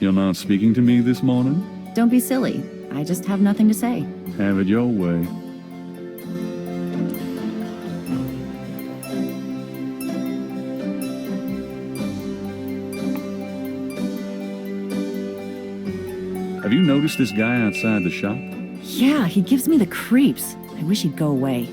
You're not speaking to me this morning? Don't be silly. I just have nothing to say. Have it your way. Have you noticed this guy outside the shop? Yeah, he gives me the creeps. I wish he'd go away.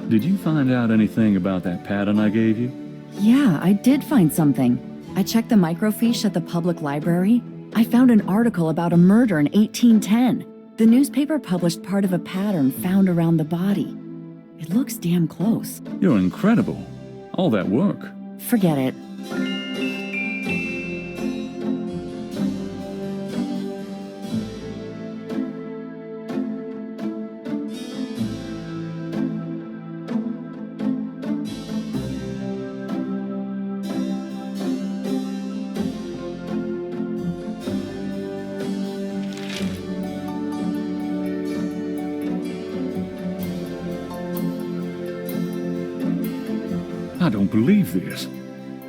Did you find out anything about that pattern I gave you? Yeah, I did find something. I checked the microfiche at the public library. I found an article about a murder in 1810. The newspaper published part of a pattern found around the body. It looks damn close. You're incredible. All that work. Forget it. I don't believe this.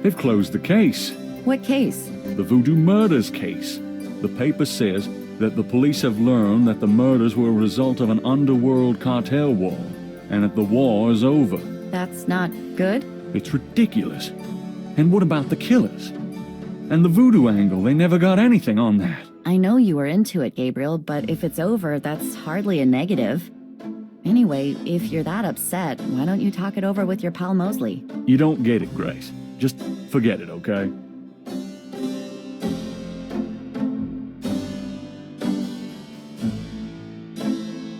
They've closed the case. What case? The Voodoo Murders case. The paper says that the police have learned that the murders were a result of an underworld cartel war, and that the war is over. That's not good? It's ridiculous. And what about the killers? And the voodoo angle, they never got anything on that. I know you were into it, Gabriel, but if it's over, that's hardly a negative. Anyway, if you're that upset, why don't you talk it over with your pal Mosley? You don't get it, Grace. Just forget it, okay?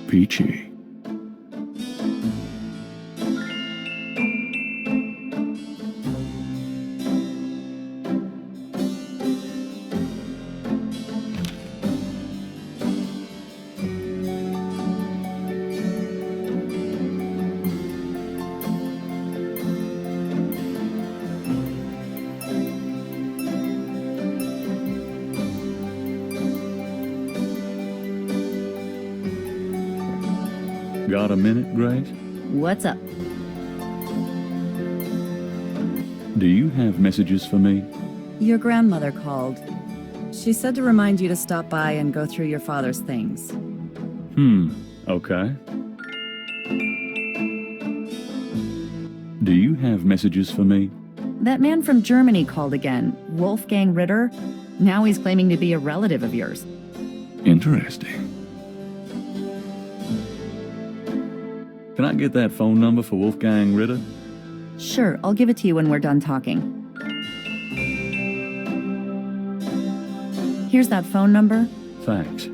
Peachy. Got a minute, Grace? What's up? Do you have messages for me? Your grandmother called. She said to remind you to stop by and go through your father's things. Okay. Do you have messages for me? That man from Germany called again, Wolfgang Ritter. Now he's claiming to be a relative of yours. Interesting. Can I get that phone number for Wolfgang Ritter? Sure, I'll give it to you when we're done talking. Here's that phone number. Thanks.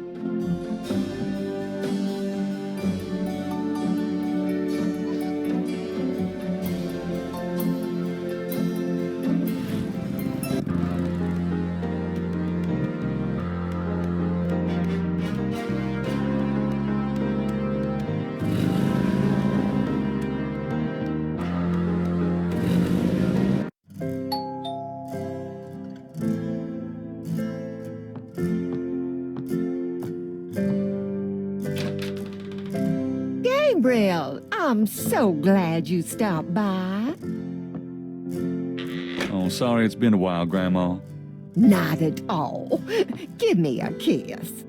Gabriel, I'm so glad you stopped by. Oh, sorry it's been a while, Grandma. Not at all. Give me a kiss.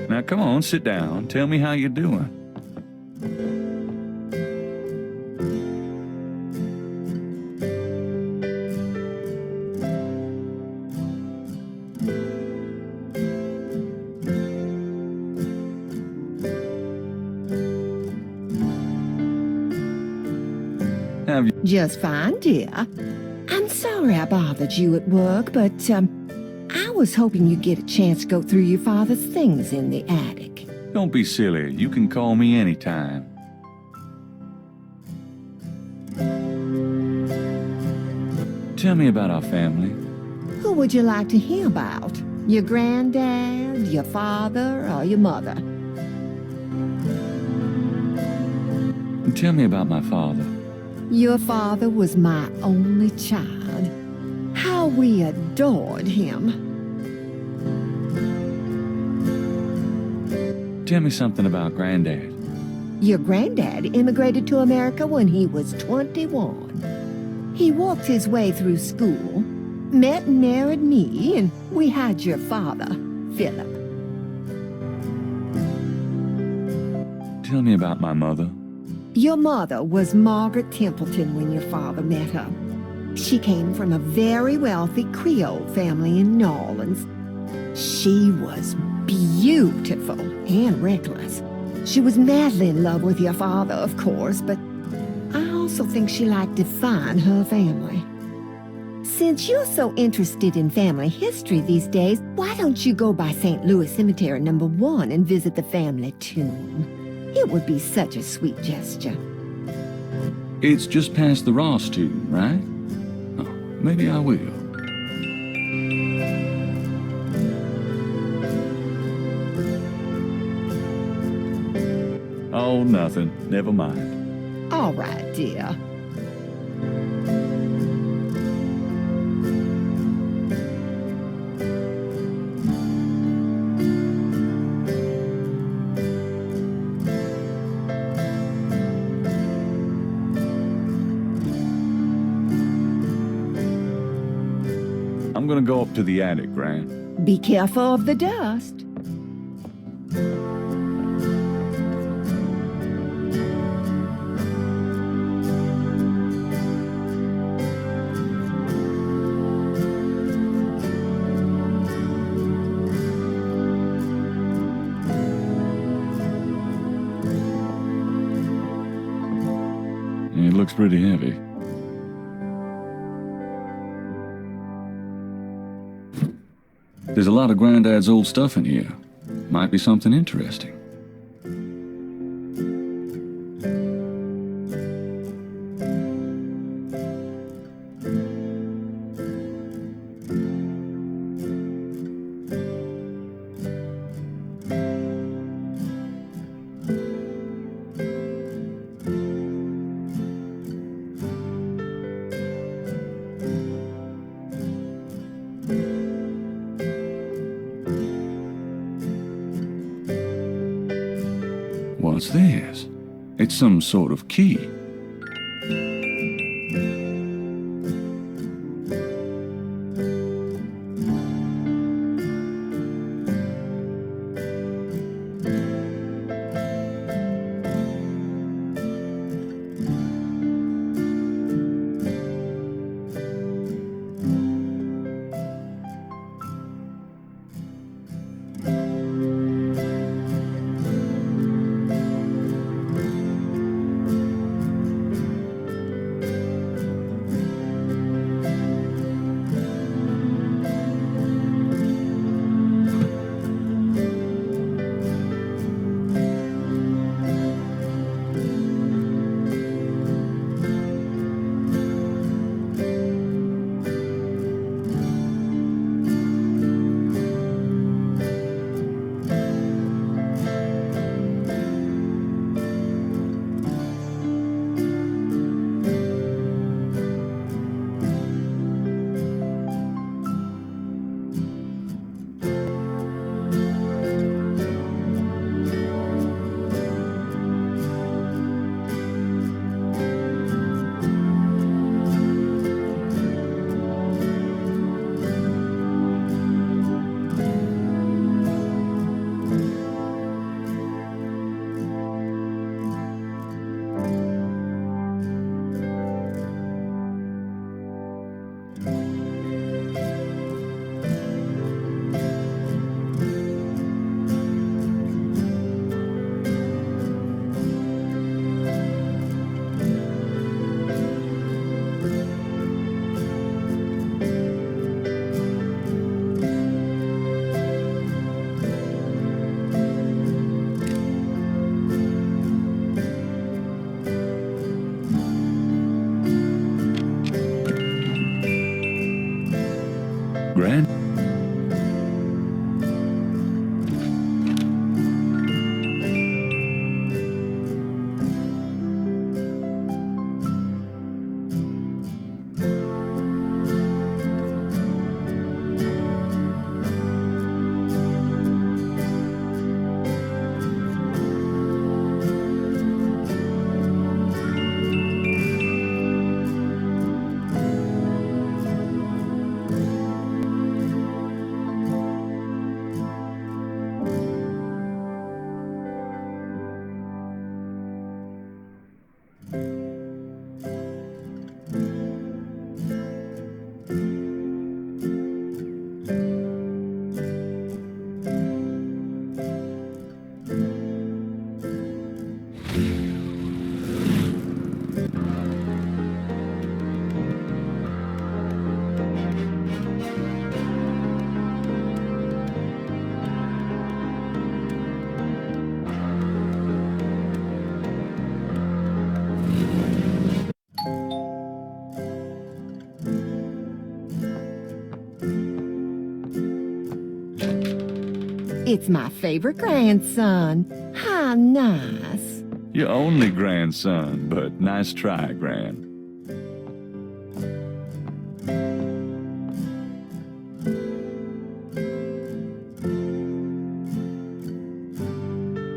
Now come on, sit down. Tell me how you're doing. Have you? Just fine, dear. I'm sorry I bothered you at work, but, I was hoping you'd get a chance to go through your father's things in the attic. Don't be silly. You can call me anytime. Tell me about our family. Who would you like to hear about? Your granddad, your father, or your mother? Tell me about my father. Your father was my only child. How we adored him. Tell me something about Granddad. Your granddad immigrated to America when he was 21. He walked his way through school, met and married me, and we had your father, Philip. Tell me about my mother. Your mother was Margaret Templeton when your father met her. She came from a very wealthy Creole family in New Orleans. She was beautiful and reckless. She was madly in love with your father, of course, but I also think she liked to find her family. Since you're so interested in family history these days, why don't you go by St. Louis Cemetery No. 1 and visit the family tomb? It would be such a sweet gesture. It's just past the Ross tomb, right? Oh, maybe I will. Oh, nothing. Never mind. All right, dear. I'm gonna go up to the attic, Gran. Be careful of the dust. It looks pretty heavy. There's a lot of Granddad's old stuff in here. Might be something interesting. What's this? It's some sort of key. Gran? It's my favorite grandson. How nice. Your only grandson, but nice try, Gran.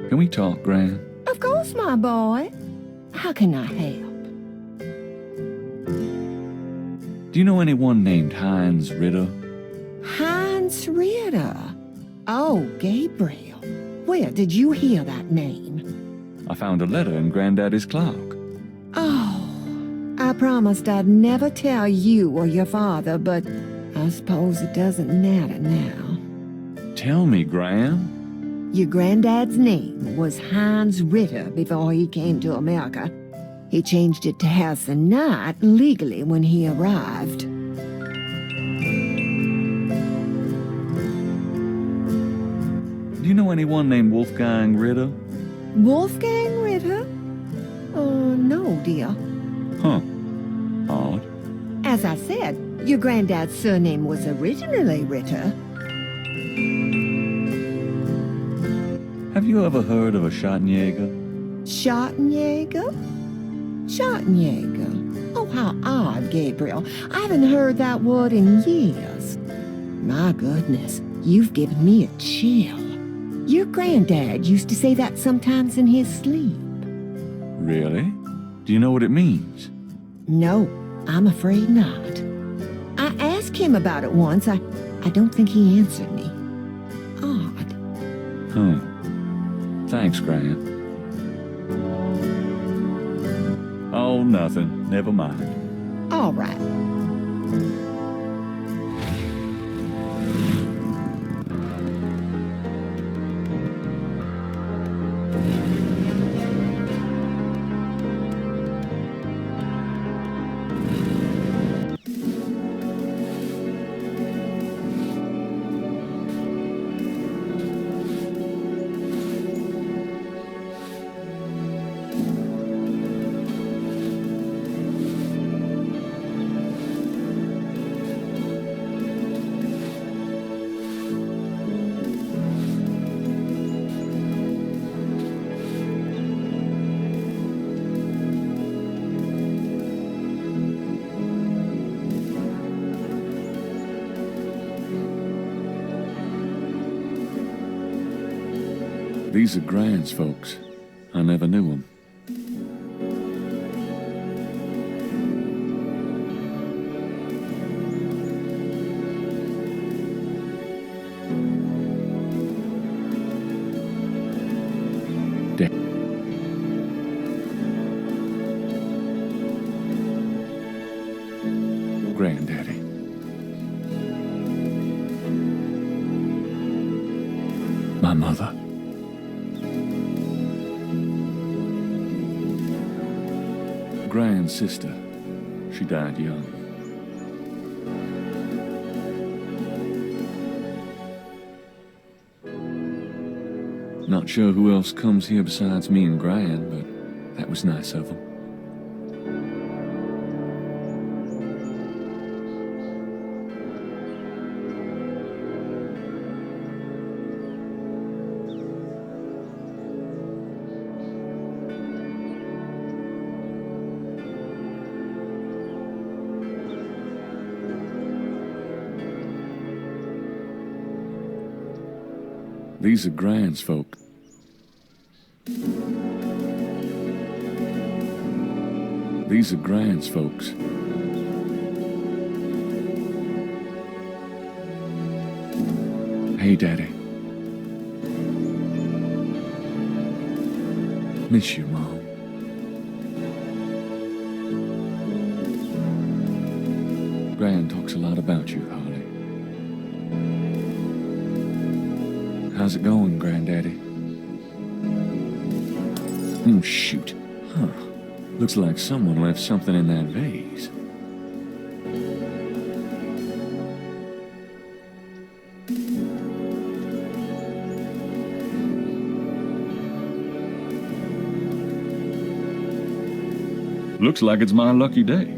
Can we talk, Gran? Of course, my boy. How can I help? Do you know anyone named Heinz Ritter? Heinz Ritter. Oh, Gabriel. Where did you hear that name? I found a letter in Granddaddy's clock. Oh, I promised I'd never tell you or your father, but I suppose it doesn't matter now. Tell me, Gran. Your granddad's name was Heinz Ritter before he came to America. He changed it to Harrison Knight legally when he arrived. Do you know anyone named Wolfgang Ritter? Wolfgang Ritter? No, dear. Huh. Odd. As I said, your granddad's surname was originally Ritter. Have you ever heard of a Schottenjäger? Schottenjäger? Schottenjäger. Oh, how odd, Gabriel. I haven't heard that word in years. My goodness, you've given me a chill. Your granddad used to say that sometimes in his sleep. Really? Do you know what it means? No, I'm afraid not. I asked him about it once. I don't think he answered me. Odd. Huh. Thanks, Gran. Oh, nothing. Never mind. All right. These are Gran's folks. I never knew them. Granddaddy. My mother. Gran's sister. She died young. Not sure who else comes here besides me and Gran, but that was nice of them. These are Gran's folk. These are Gran's folks. Hey, Daddy. Miss you, Mom. Gran talks a lot about you, Holly. How's it going, Granddaddy? Oh, shoot. Huh. Looks like someone left something in that vase. Looks like it's my lucky day.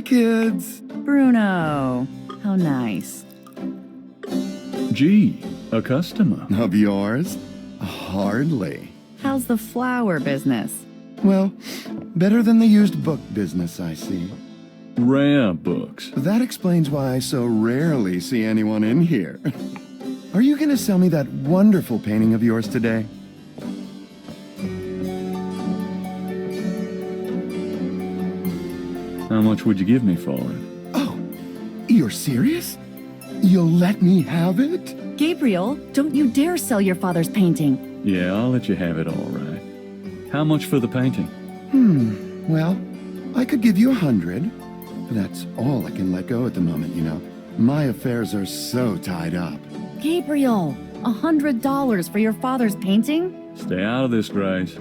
kids. Bruno, how nice. Gee, a customer. Of yours? Hardly. How's the flower business? Well, better than the used book business, I see. Rare books. That explains why I so rarely see anyone in here. Are you gonna sell me that wonderful painting of yours today? How much would you give me for it? Oh, you're serious? You'll let me have it? Gabriel, don't you dare sell your father's painting. Yeah, I'll let you have it all right. How much for the painting? Well, I could give you 100. That's all I can let go at the moment, you know. My affairs are so tied up. Gabriel, $100 for your father's painting? Stay out of this, Grace.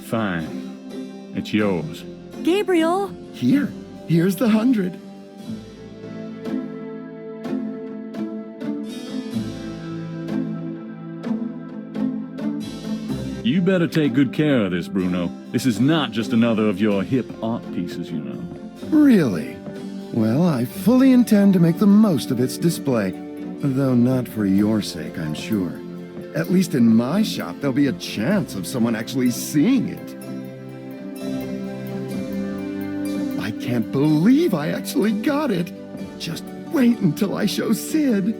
Fine. It's yours. Gabriel! Here's the 100. You better take good care of this, Bruno. This is not just another of your hip art pieces, you know. Really? Well, I fully intend to make the most of its display. Though not for your sake, I'm sure. At least in my shop, there'll be a chance of someone actually seeing it. I can't believe I actually got it. Just wait until I show Sid.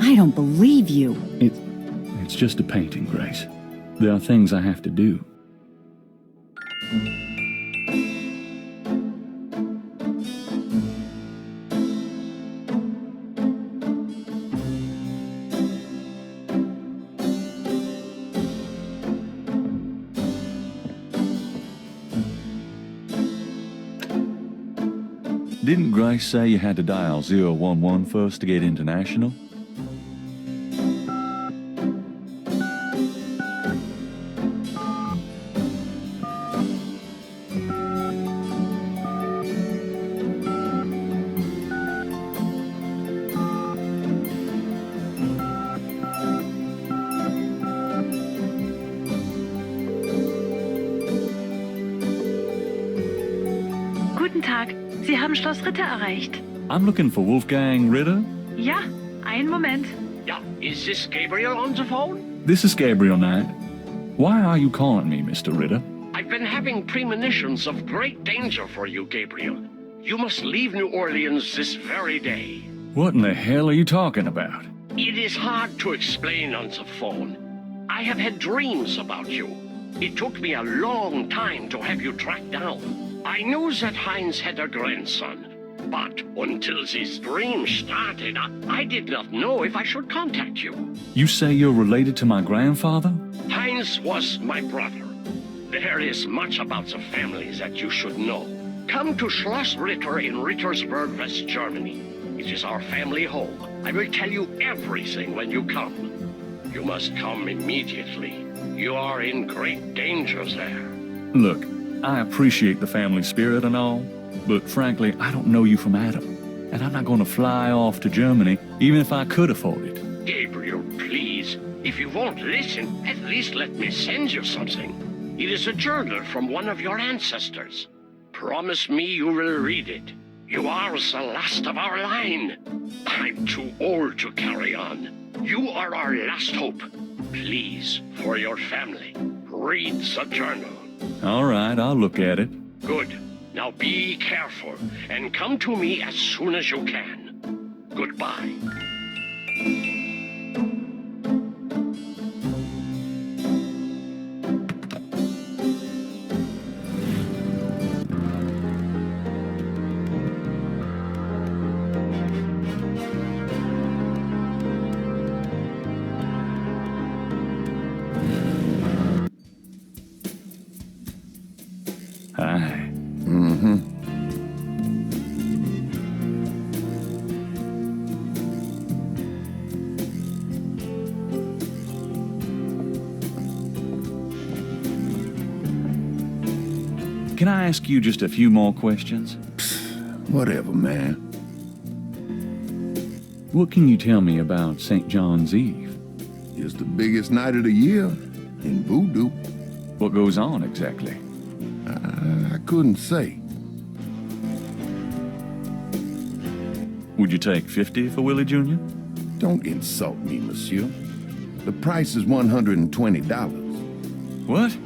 I don't believe you. It's just a painting, Grace. There are things I have to do. Didn't Grace say you had to dial 011 first to get international? Guten Tag, Sie haben Schloss Ritter erreicht. I'm looking for Wolfgang Ritter. Ja, einen Moment. Yeah, is this Gabriel on the phone? This is Gabriel Knight. Why are you calling me, Mr. Ritter? I've been having premonitions of great danger for you, Gabriel. You must leave New Orleans this very day. What in the hell are you talking about? It is hard to explain on the phone. I have had dreams about you. It took me a long time to have you tracked down. I knew that Heinz had a grandson, but until these dreams started, I did not know if I should contact you. You say you're related to my grandfather? Heinz was my brother. There is much about the family that you should know. Come to Schloss Ritter in Rittersberg, West Germany. It is our family home. I will tell you everything when you come. You must come immediately. You are in great danger there. Look, I appreciate the family spirit and all, but frankly, I don't know you from Adam. And I'm not going to fly off to Germany, even if I could afford it. Gabriel, please. If you won't listen, at least let me send you something. It is a journal from one of your ancestors. Promise me you will read it. You are the last of our line. I'm too old to carry on. You are our last hope. Please, for your family, read the journal. All right, I'll look at it. Good. Now be careful and come to me as soon as you can. Goodbye. Hi. Can I ask you just a few more questions? Whatever, man. What can you tell me about St. John's Eve? It's the biggest night of the year in voodoo. What goes on exactly? I couldn't say. Would you take 50 for Willie Jr.? Don't insult me, monsieur. The price is $120. What?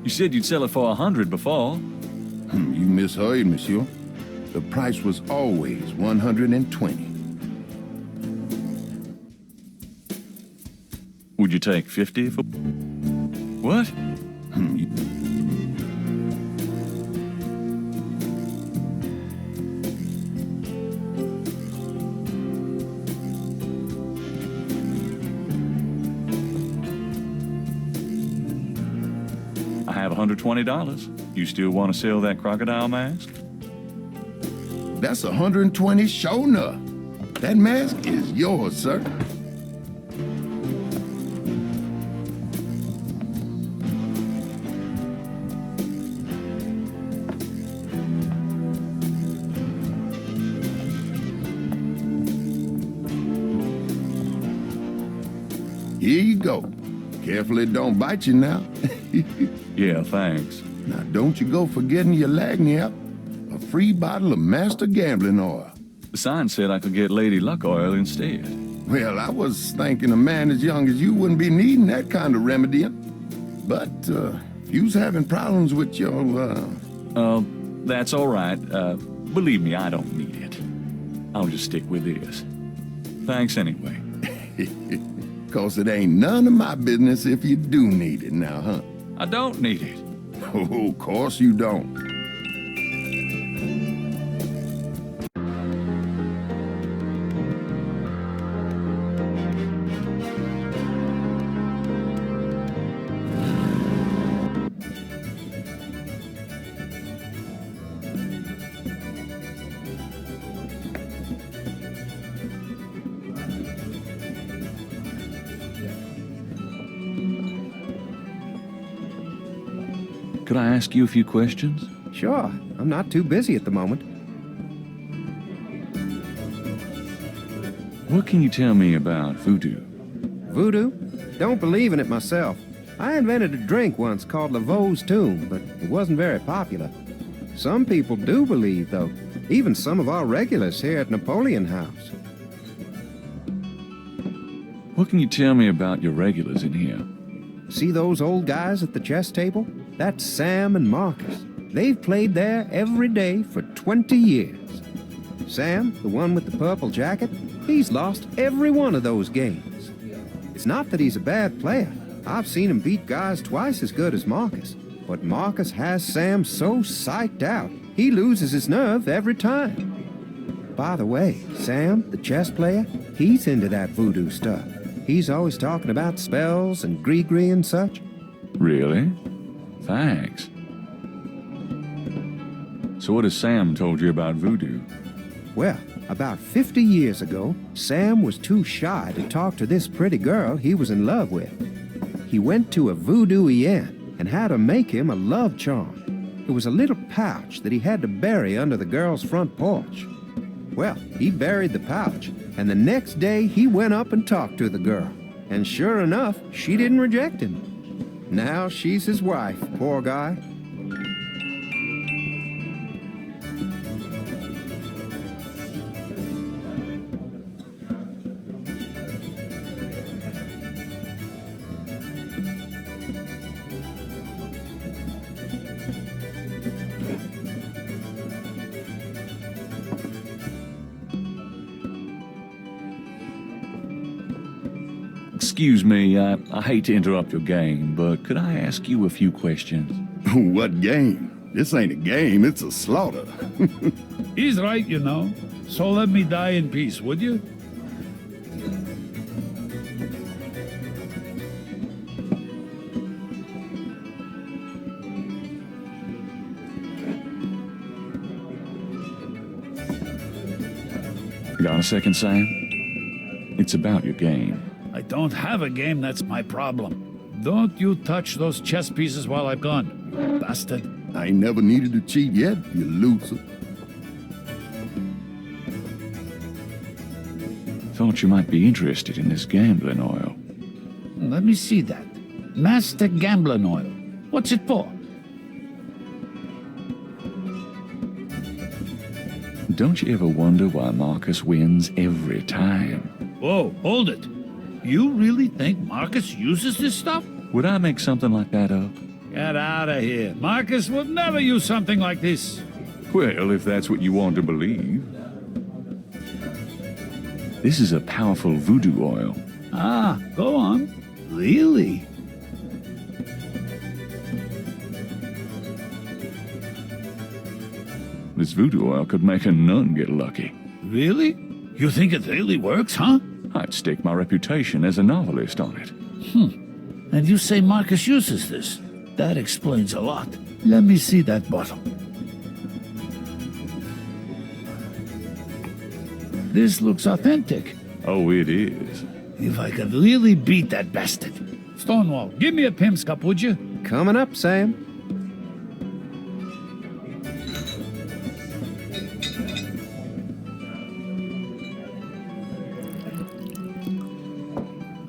You said you'd sell it for 100 before. You misheard, monsieur. The price was always 120. Would you take 50 for... What? I have $120. You still want to sell that crocodile mask? That's 120 sure enough. That mask is yours, sir. Here you go. Careful it don't bite you now. Yeah, thanks. Now don't you go forgetting your lagniappe. A free bottle of Master Gambling Oil. The sign said I could get Lady Luck Oil instead. Well, I was thinking a man as young as you wouldn't be needing that kind of remedying. But, if you's having problems with your, That's all right. Believe me, I don't need it. I'll just stick with this. Thanks anyway. 'Cause it ain't none of my business if you do need it now, huh? I don't need it. Oh, of course you don't. Could I ask you a few questions? Sure. I'm not too busy at the moment. What can you tell me about voodoo? Voodoo? Don't believe in it myself. I invented a drink once called Laveau's Tomb, but it wasn't very popular. Some people do believe, though. Even some of our regulars here at Napoleon House. What can you tell me about your regulars in here? See those old guys at the chess table? That's Sam and Marcus. They've played there every day for 20 years. Sam, the one with the purple jacket, he's lost every one of those games. It's not that he's a bad player. I've seen him beat guys twice as good as Marcus. But Marcus has Sam so psyched out, he loses his nerve every time. By the way, Sam, the chess player, he's into that voodoo stuff. He's always talking about spells and gree-gree and such. Really? Thanks. So what has Sam told you about voodoo? Well, about 50 years ago, Sam was too shy to talk to this pretty girl he was in love with. He went to a voodoo-ien and had her make him a love charm. It was a little pouch that he had to bury under the girl's front porch. Well, he buried the pouch, and the next day he went up and talked to the girl. And sure enough, she didn't reject him. Now she's his wife, poor guy. Excuse me, I hate to interrupt your game, but could I ask you a few questions? What game? This ain't a game, it's a slaughter. He's right, you know. So let me die in peace, would you? Got a second, Sam? It's about your game. I don't have a game, that's my problem. Don't you touch those chess pieces while I'm gone, bastard. I ain't never needed to cheat yet, you loser. thought you might be interested in this gambling oil. Let me see that. Master Gambling Oil. What's it for? Don't you ever wonder why Marcus wins every time? Whoa, hold it. You really think Marcus uses this stuff? Would I make something like that up? Get out of here. Marcus would never use something like this. Well, if that's what you want to believe. This is a powerful voodoo oil. Ah, go on. Really? This voodoo oil could make a nun get lucky. Really? You think it really works, huh? I'd stake my reputation as a novelist on it. And you say Marcus uses this? That explains a lot. Let me see that bottle. This looks authentic. Oh, it is. If I could really beat that bastard. Stonewall, give me a pimp's cup, would you? Coming up, Sam.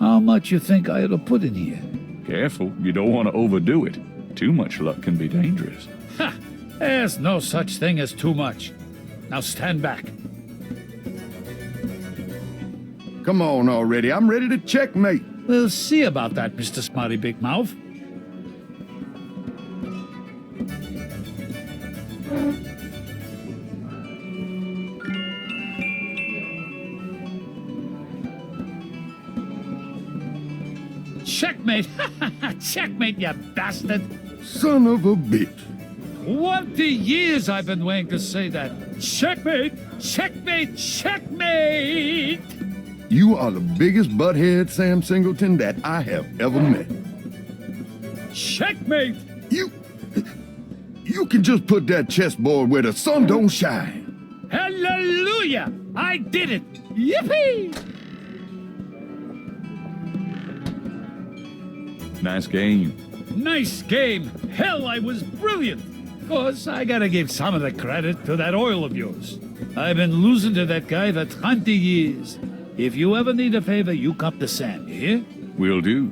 How much you think I ought to put in here? Careful, you don't want to overdo it. Too much luck can be dangerous. Ha! There's no such thing as too much. Now stand back. Come on already, I'm ready to checkmate. We'll see about that, Mr. Smarty Big Mouth. Checkmate! Checkmate, you bastard! Son of a bitch. 20 years I've been waiting to say that. Checkmate! Checkmate! Checkmate! You are the biggest butthead, Sam Singleton, that I have ever met. Checkmate! You can just put that chessboard where the sun don't shine. Hallelujah! I did it! Yippee! Nice game. Nice game. Hell, I was brilliant. Course, I gotta give some of the credit to that oil of yours. I've been losing to that guy for 20 years. If you ever need a favor, you come to Sam, you hear? Will do.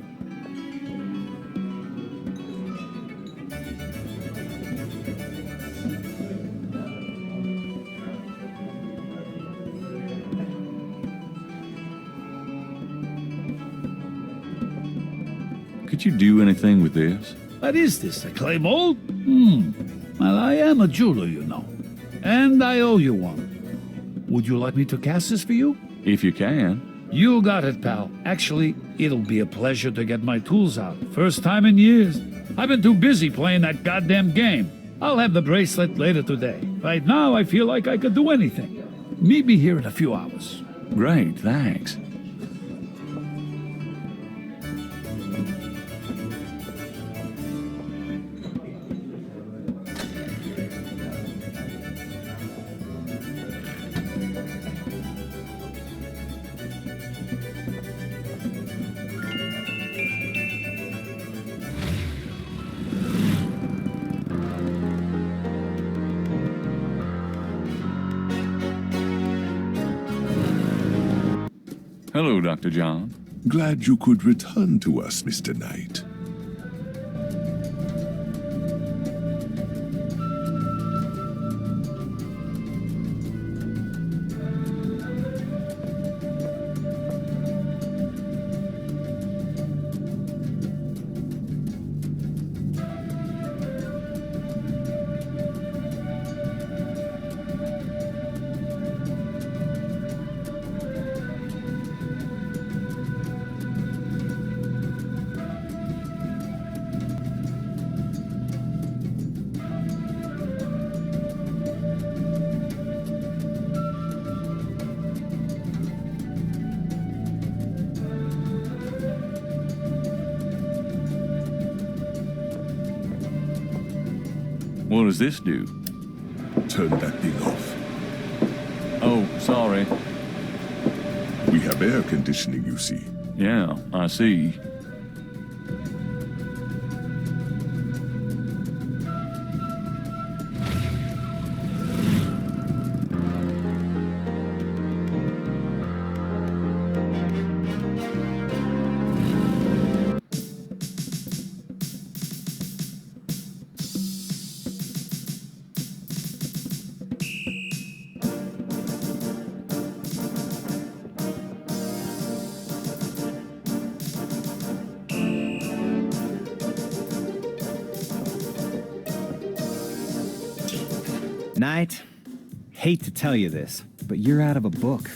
Could you do anything with this? What is this, a clay mold? Well, I am a jeweler, you know. And I owe you one. Would you like me to cast this for you? If you can. You got it, pal. Actually, it'll be a pleasure to get my tools out. First time in years. I've been too busy playing that goddamn game. I'll have the bracelet later today. Right now, I feel like I could do anything. Meet me here in a few hours. Great, thanks. Hello, Dr. John. Glad you could return to us, Mr. Knight. What does this do? Turn that thing off. Oh, sorry. We have air conditioning, you see. Yeah, I see. Knight, hate to tell you this, but you're out of a book.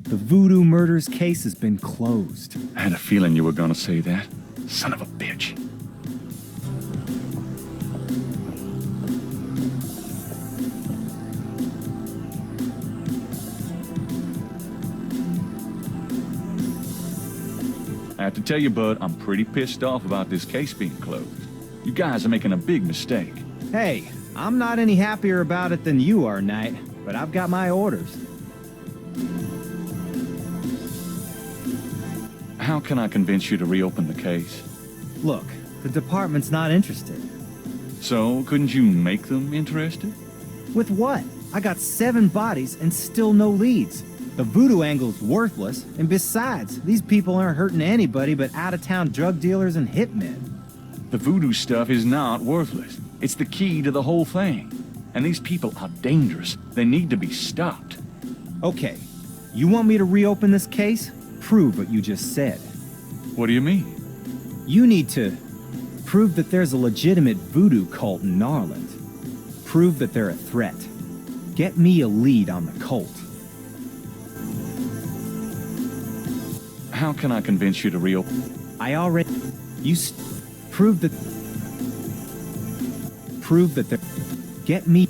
The Voodoo Murders case has been closed. I had a feeling you were gonna say that. Son of a bitch. I have to tell you, Bud, I'm pretty pissed off about this case being closed. You guys are making a big mistake. Hey, I'm not any happier about it than you are, Knight, but I've got my orders. How can I convince you to reopen the case? Look, the department's not interested. So, couldn't you make them interested? With what? I got 7 bodies and still no leads. The voodoo angle's worthless, and besides, these people aren't hurting anybody but out-of-town drug dealers and hitmen. The voodoo stuff is not worthless. It's the key to the whole thing. And these people are dangerous. They need to be stopped. Okay, you want me to reopen this case? Prove what you just said. What do you mean? You need to prove that there's a legitimate voodoo cult in Narland. Prove that they're a threat. Get me a lead on the cult. How can I convince you to reopen? I already... Prove that... Prove that they're... Get me...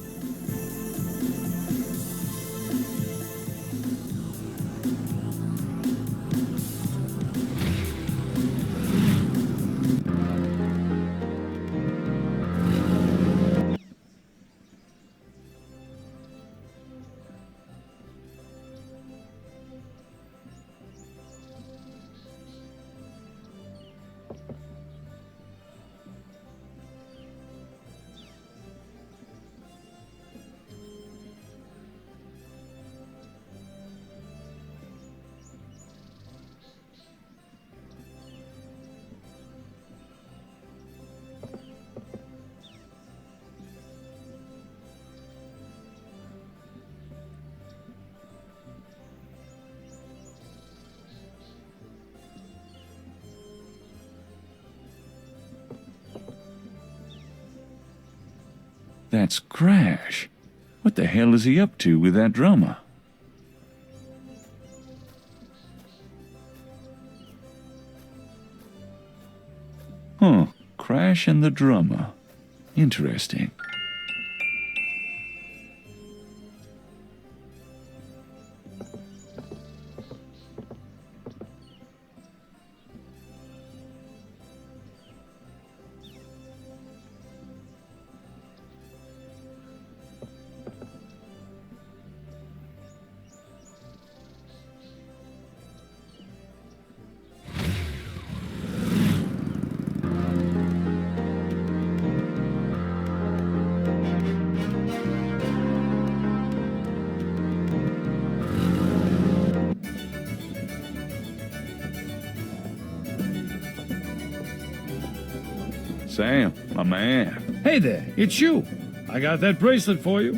That's Crash. What the hell is he up to with that drummer? Huh, Crash and the drummer. Interesting. Sam, my man. Hey there, it's you. I got that bracelet for you.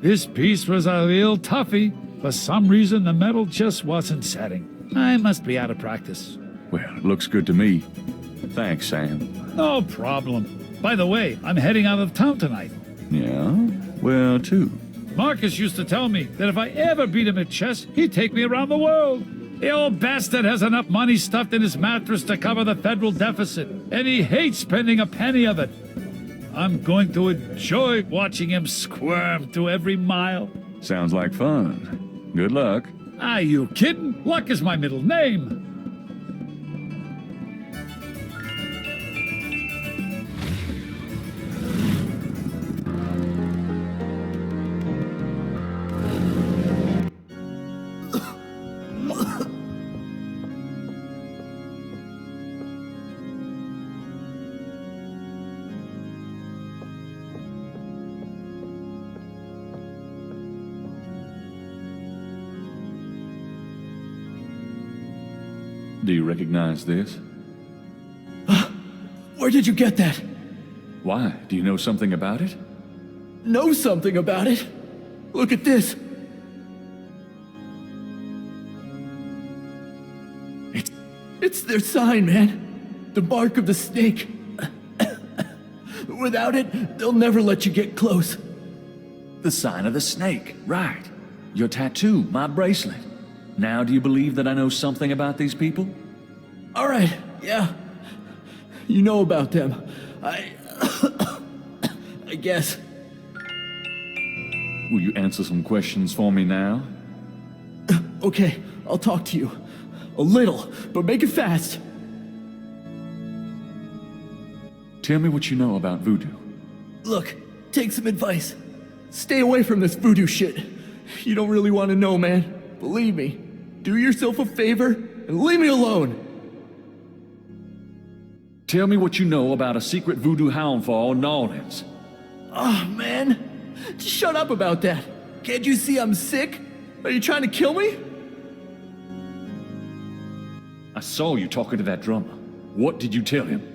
This piece was a real toughie. For some reason, the metal just wasn't setting. I must be out of practice. Well, it looks good to me. Thanks, Sam. No problem. By the way, I'm heading out of town tonight. Yeah? Where to? Marcus used to tell me that if I ever beat him at chess, he'd take me around the world. The old bastard has enough money stuffed in his mattress to cover the federal deficit, and he hates spending a penny of it. I'm going to enjoy watching him squirm to every mile. Sounds like fun. Good luck. Are you kidding? Luck is my middle name. Do you recognize this? Where did you get that? Why? Do you know something about it? Know something about it? Look at this. It's their sign, man. The mark of the snake. Without it, they'll never let you get close. The sign of the snake, right. Your tattoo, my bracelet. Now do you believe that I know something about these people? All right, yeah. You know about them. I guess. Will you answer some questions for me now? Okay, I'll talk to you. A little, but make it fast. Tell me what you know about voodoo. Look, take some advice. Stay away from this voodoo shit. You don't really want to know, man. Believe me. Do yourself a favor and leave me alone. Tell me what you know about a secret voodoo hound fall in New Orleans. Oh, man. Just shut up about that. Can't you see I'm sick? Are you trying to kill me? I saw you talking to that drummer. What did you tell him?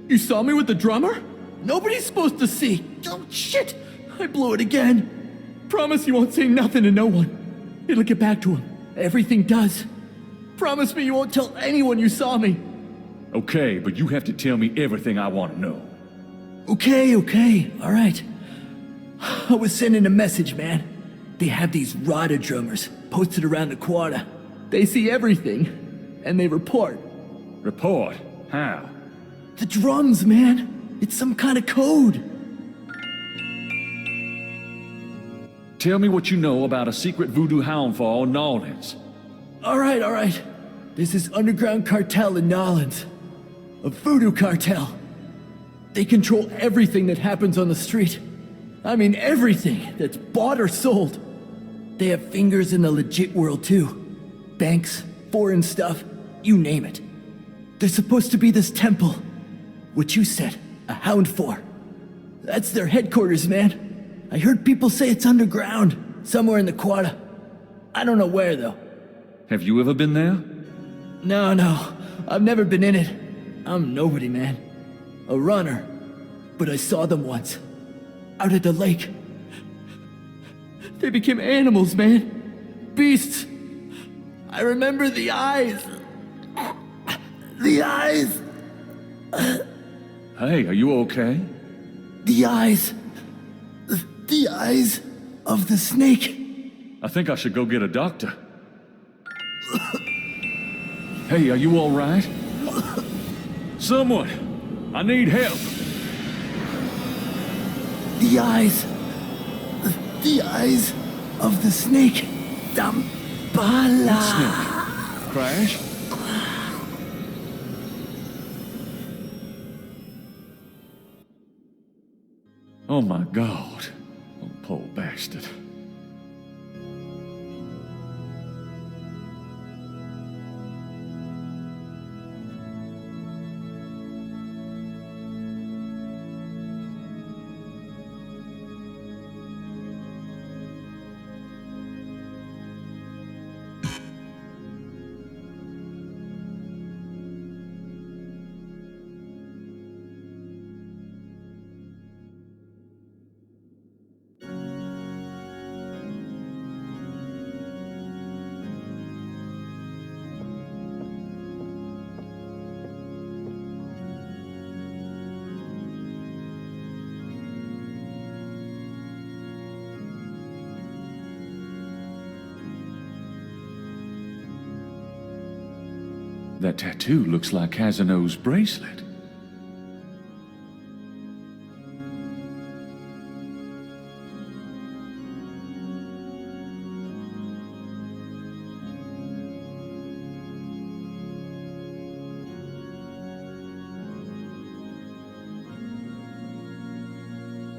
You saw me with the drummer? Nobody's supposed to see. Oh, shit. I blew it again. Promise you won't say nothing to no one. It'll get back to him. Everything does. Promise me you won't tell anyone you saw me. Okay, but you have to tell me everything I want to know. Okay, all right. I was sending a message, man. They have these Rada drummers posted around the quarter. They see everything, and they report. Report? How? The drums, man. It's some kind of code. Tell me what you know about a secret voodoo hound fall in New Orleans. All right. There's this underground cartel in New Orleans. A voodoo cartel. They control everything that happens on the street. I mean everything that's bought or sold. They have fingers in the legit world too. Banks, foreign stuff, you name it. There's supposed to be this temple. What you said, a hound for. That's their headquarters, man. I heard people say it's underground, somewhere in the quarter. I don't know where, though. Have you ever been there? No. I've never been in it. I'm nobody, man. A runner. But I saw them once. Out at the lake. They became animals, man. Beasts. I remember the eyes. The eyes. Hey, are you okay? The eyes. The eyes of the snake. I think I should go get a doctor. Hey, are you all right? Someone! I need help! The eyes. The eyes of the snake. Dambala. What snake? Crash? Oh my God. Oh, poor bastard. That tattoo looks like Casino's bracelet.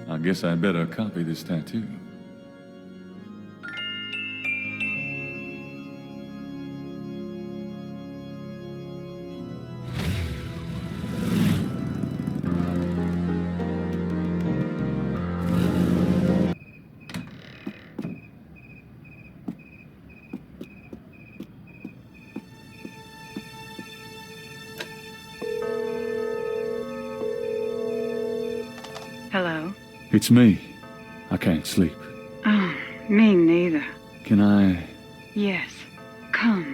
I guess I'd better copy this tattoo. Hello? It's me. I can't sleep. Oh, me neither. Can I... Yes. Come.